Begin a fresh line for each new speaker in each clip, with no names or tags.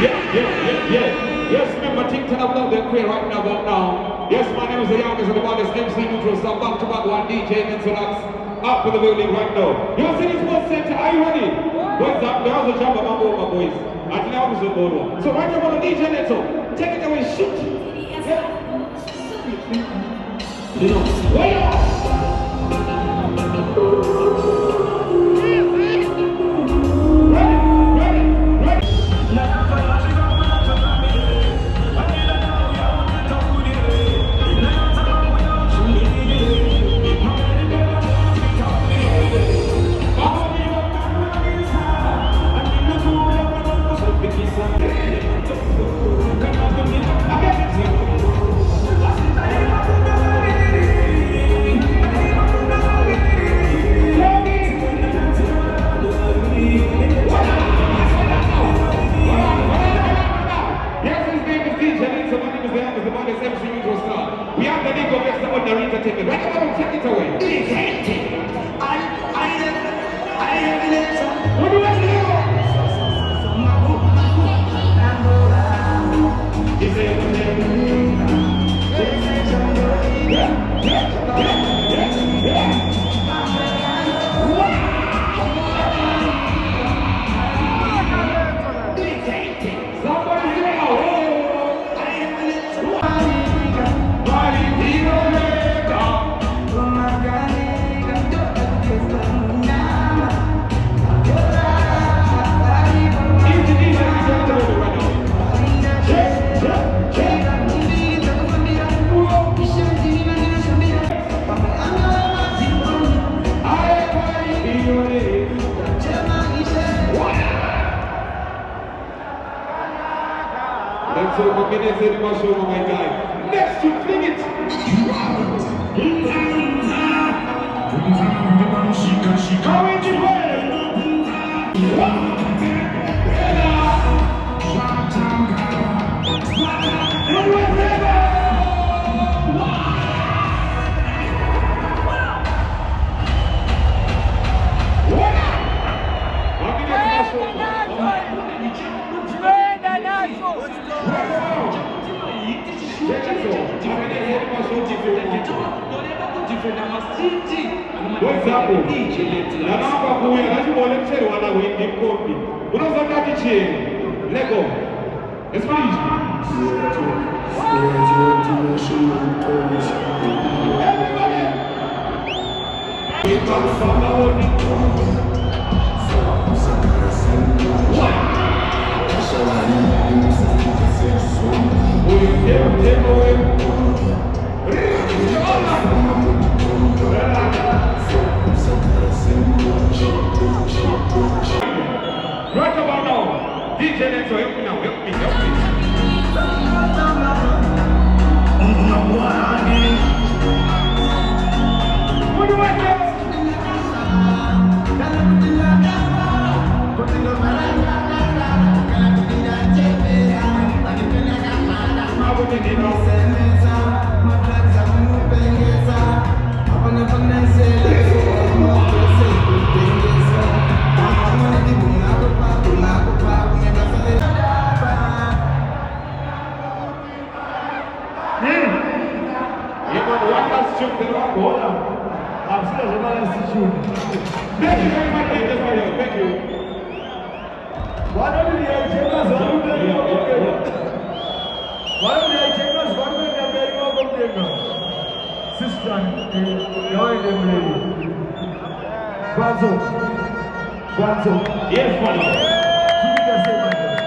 Yes, remember, think to have love them queer right now, but now. Yes, my name is the youngest of the baddest MC Neutral, so back to back one DJ, and so that's up for the building right now. You see this sports center, are you ready? What's up? There's a jump among all my boys. I think I was the board one. So right now, on the DJ Neto, take it away, shoot. Yeah. You know, way off. Next, you fling it. Go into play. Lego. Let's finish. Right about now, DJ Neto, help me now, help me. What do I do? Thank you very much, thank you. Why don't you check us? Why don't you check us? What will you very well sister, you're in the lady. Guanzo. Yes, buddy.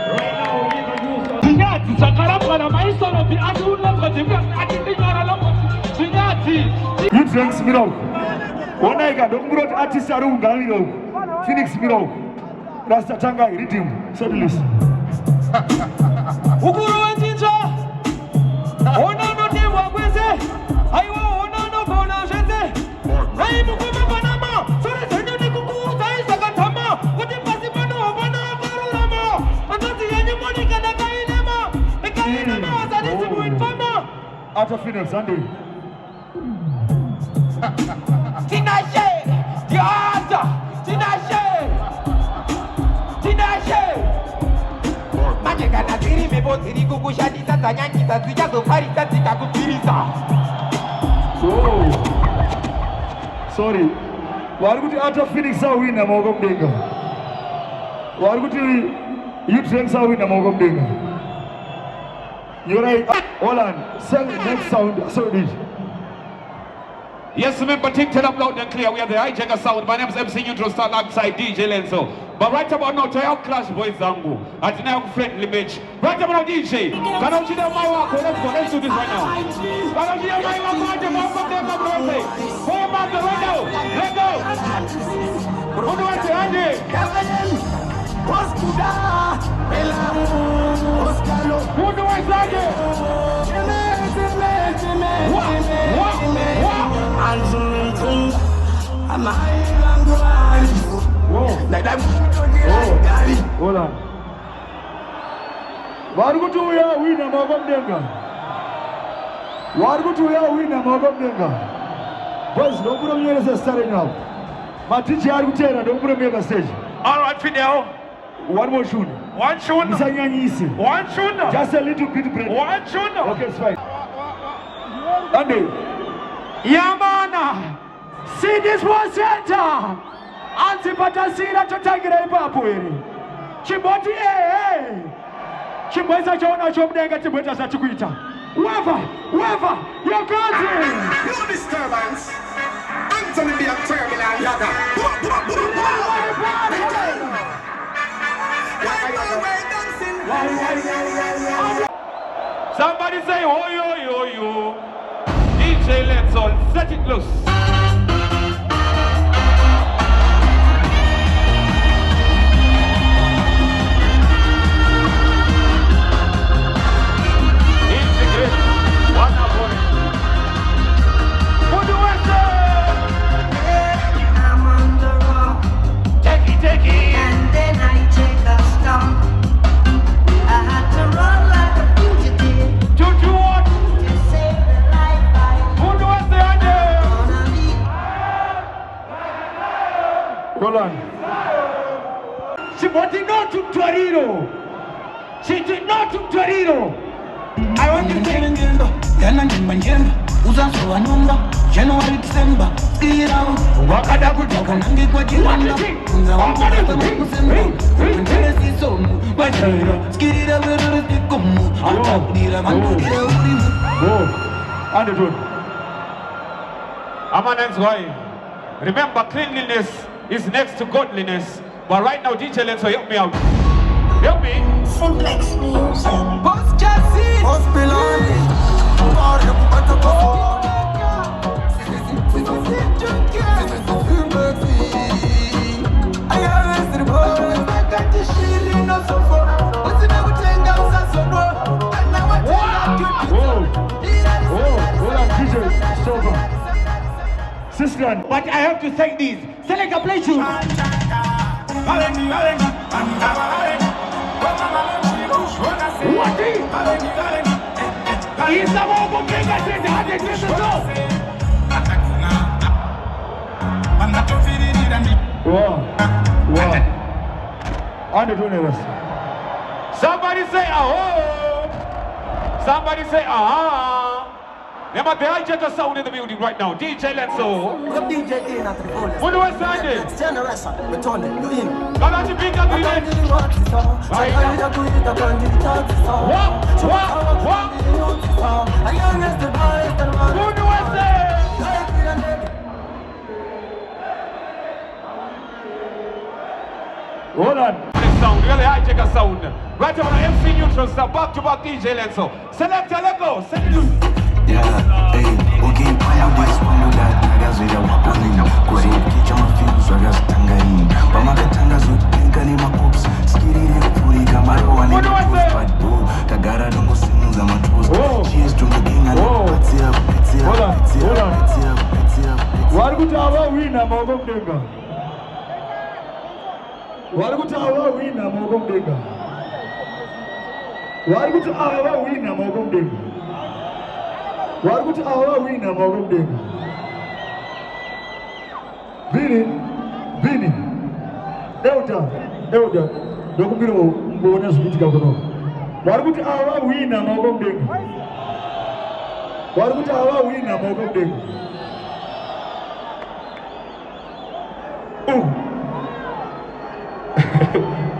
Right now, we can use Signati, Sakarapana, my son of the Adula, but the Signati. You drinks me now. One I got don't brought artist Arun Galino, Phoenix Miro, Rasta Tanga, Redeem, Suddenly. Uguru and Jinja, Ona no de Wagweze, I want no Bona Jete, Raimukuma Panama, so the Senate Kuku, Sakatama, what the Pasipano, Bana, Barulama, and that's the anybody can have a Kainama, that is the point Fama. Out of Phoenix, Sunday. Tinashe, Diata, Tinashe, Magic and
Nzvimbo dziri kukushandisa dzanyanyisa dzichazoparisa dzikakupirisa.
Sorry. Warikuti ata Phoenix awina maoko mudenga. Warikuti you drinks awina maoko mudenga. You're right. Hold on. Sing the next sound. So it is.
Yes, remember, take it up loud and clear. We are the Hijacker Sound. My name is MC Neutral Star alongside DJ Lenzo. But right about now, try out Clash Boys Zangu. At now, friendly match. Right about now, DJ. Can I see the Mawako? Let's go. Let's do this right now. Can I see the Mawako? Let's go back the right now. Let's go. Who do I say, Andy? Who do I say?
I'm like that.
Hold on. Warikutu ya wina maoko mudenga. Warikutu ya wina maoko mudenga. Boys, don't put on your starting now. My teacher Arutera, don't put on your stage.
All right, Fidel.
One more tune.
One tune. One tune.
Just a little bit break.
One tune.
Okay, it's fine. Andy.
Yamana. See this one center. Antipatasira totagira ipapo iri. Chiboti Chibweza chaona chomdenga chibweza chachikuita. Whoever, you got it.
No disturbance. Anthony be a terminal yaga.
Somebody say, oh, yo. DJ Lenzo, set it loose.
Hold on.
She wanted not to Torino. She did not to Torino. I want to say
January, December, ski it out.
Wakadabu,
Wakanangi kwa jiranda. Unza wakada kama kusembu. Wendelesi somu. Wajira, skirira wiriri tikumu. Antakudira mandukira urimu.
Go. Understood.
Amanens why? Remember, cleanliness is next to godliness. But right now, DJ Lenzo, help me out. Help me.
Simplex News.
Boss Jazzy. Boss Pilani.
Sister,
but I have to thank these. Select a play tune. What is? He's the one who Somebody say oh. Somebody say ah. Remember the Hijacker Sound in the building right now. DJ Lenzo.
DJ in at the police.
What do I say?
It's generation. We turn it. You in.
Come on, you big up the ledge. What do I say?
Hold on.
Sound, really Hijacker Sound. Right on MC Neutral Star, back to back DJ Lenzo. Selector, let go.
Yeah, hey, okay, pano this, pano that, nagazo ya waponin. Kuzi ukicha mafimu, swaga stangain. Pamaka tangazo, pinka ni mapops. Skiri furi kamaro wani mapops. Bad boo, kagara dongo simu za matos. Cheers to muginga, patia, patia.
Warikutawa wina mogo mdenga. Warikutawa wina mogo mdenga. Warikutawa wina mogo mdenga. Warikuti awa wina mago mdenga. Bini. Euda. Dokubiro mbona subitika kono. Warikuti awa wina maoko mdenga. Warikuti awa wina maoko mdenga.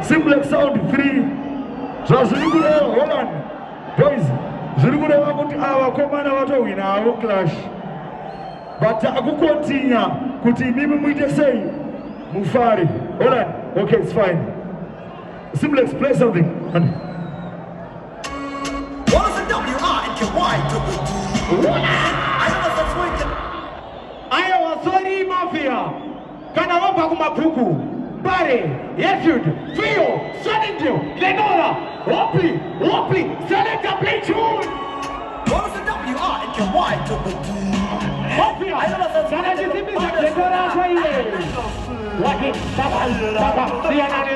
Simplex sound 3. Zazirikure, hold on. Boys, zirikure wakuti awa komana watu wina awo clash. But akukontinya kuti mimi mwite say mufari. Hold on. Okay, it's fine. Simplex, play something.
What is the W-I-N-K-Y to the D?
Aya wasori mafia. Kana wapa kumapuku. Bare, Yefud, Fio, Sonindio, Lenora, Wopli, select a play tune.
What is the W-I-N-K-Y to the D?
Mafia, sana jitimiza Lenora Saile. Waki, Tapa, Dianani.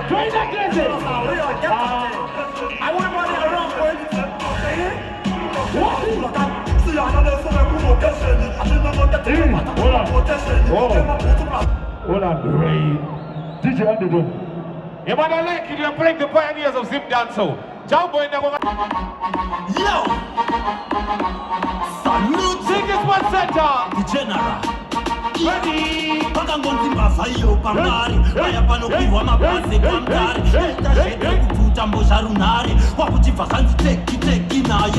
Join the crazy.
I want money around for it.
Hold on. DJ Andy.
You want to like it, you're playing the pioneers of Zim Dancehall. Jumbo in the
Yo! Salute!
Sing this one center.
The general.
Ready?
Pakangonzi mafayo pangari Maya pano kiwa mapase pangari Ita shete kututa mbosha runari Wakuchifa sanzi teki naye